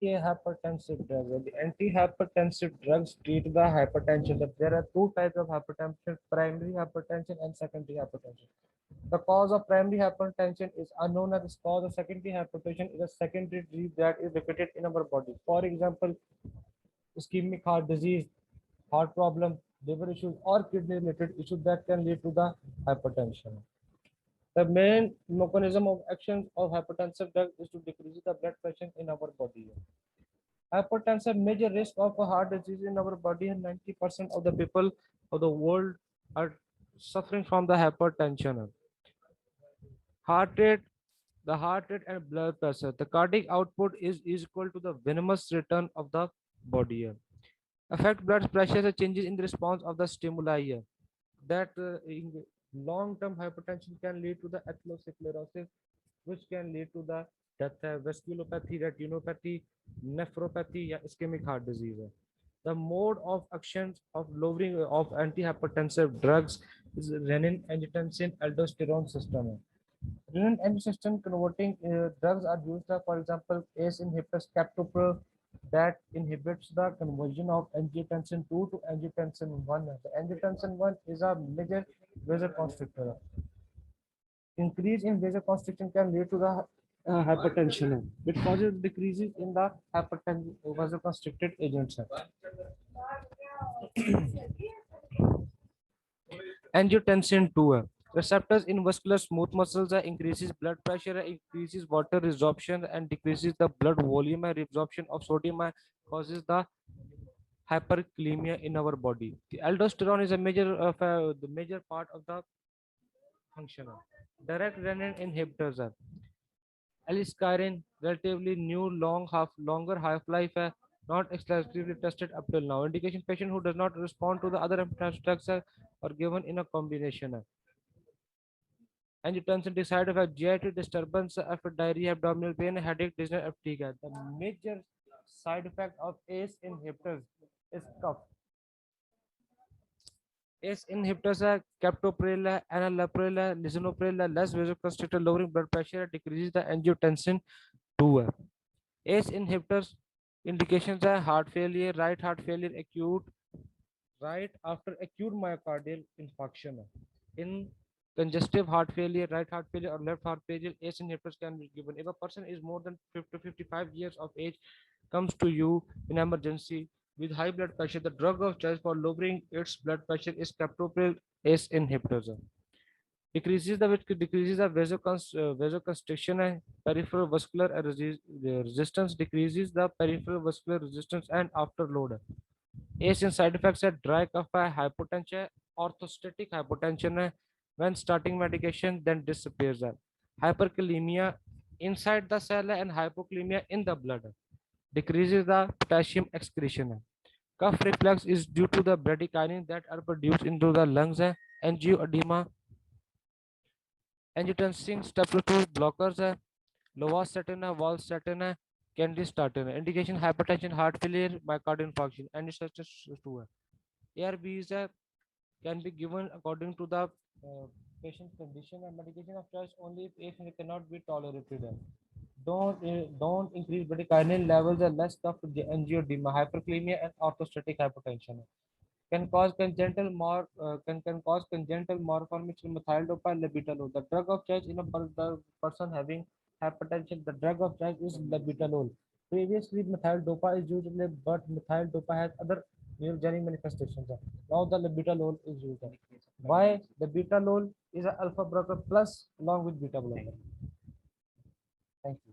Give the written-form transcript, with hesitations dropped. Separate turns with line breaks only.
Antihypertensive drugs. The antihypertensive drugs treat the hypertension. There are two types of hypertension: primary hypertension and secondary hypertension. The cause of primary hypertension is unknown, and the cause of secondary hypertension is a secondary disease that is located in our body. For example, ischemic heart disease, heart problem, liver issues, or kidney related issues that can lead to the hypertension. The main mechanism of action of hypertensive drug is to decrease the blood pressure in our body. Hypertension major risk of a heart disease in our body, and 90% of the people of the world are suffering from the hypertension. Heart rate, the heart rate and blood pressure. The cardiac output is equal to the venomous return of the body. Affect blood pressure the changes in the response of the stimuli. That in long-term hypertension can lead to the atherosclerosis, which can lead to the death, vasculopathy, retinopathy, nephropathy, या ischemic heart disease. The mode of actions of lowering of antihypertensive drugs is renin-angiotensin aldosterone system. Renin-angiotensin converting drugs are used, for example, ACE inhibitors, captopril, that inhibits the conversion of angiotensin 2 to angiotensin 1. The angiotensin 1 is a major vasoconstrictor. Increase in vasoconstriction can lead to the hypertension. It causes decreases in the hypertension vasoconstricted agents. Angiotensin 2 receptors in vascular smooth muscles increases blood pressure, increases water resorption, and decreases the blood volume and reabsorption of sodium, causes the hyperkalemia in our body. The aldosterone is a major the major part of the function. Direct renin inhibitors are Aliskiren, relatively new, longer half-life, not exclusively tested up till now. Indication: patient who does not respond to the other drugs are given in a combination. Angiotensin decide of a GI disturbance, of diarrhea, abdominal pain, headache, dizziness, fatigue. The major side effect of ACE inhibitors is cough. ACE inhibitors are captopril, enalapril, lisinopril, less vasoconstrictor, lowering blood pressure, decreases the angiotensin 2. ACE inhibitors indications are heart failure, right heart failure, acute, right after acute myocardial infarction. In congestive heart failure, right heart failure, or left heart failure, ACE inhibitors can be given. If a person is more than 50 to 55 years of age, comes to you in emergency with high blood pressure, the drug of choice for lowering its blood pressure is captopril ACE inhibitors. Decreases the vasoconstriction and peripheral vascular resistance, decreases the peripheral vascular resistance and afterload. ACE in side effects are dry cough, hypotension, orthostatic hypotension when starting medication, then disappears. Hyperkalemia inside the cell and hypokalemia in the blood, decreases the potassium excretion. Cough reflex is due to the bradykinin that are produced into the lungs. Angioedema, angiotensin receptor 2 blockers, lovastatin, valsartan, candistatin. Indication: hypertension, heart failure, myocardial infarction. Angiotensin 2. ARBs can be given according to the patient's condition, and medication of choice only if it cannot be tolerated. Don't increase bradykinin levels unless of angioedema, hyperkalemia, and orthostatic hypotension. Can cause congenital malformation, methyl dopa labetalol. The drug of choice in a the person having hypertension, the drug of choice is labetalol. Previously, methyl dopa is used, but methyl dopa has other neurogenic manifestations. Now the labetalol is used. Why? The labetalol is an alpha blocker plus along with beta blocker. Thank you.